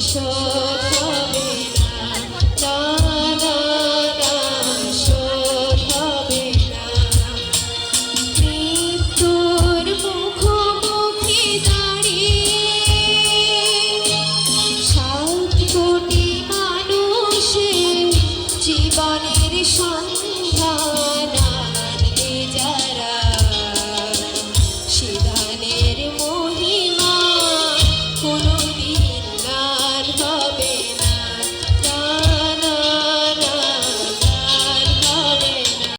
শোধ হবে না, না না না, শোধ হবে না। মৃত্যুর মুখোমুখি দাঁড়িয়ে 7 কোটি মানুষের জীবনের সন্ধান আনবে যারা, সে দানের মহিমা কোনোদিন ম্লান হবে না।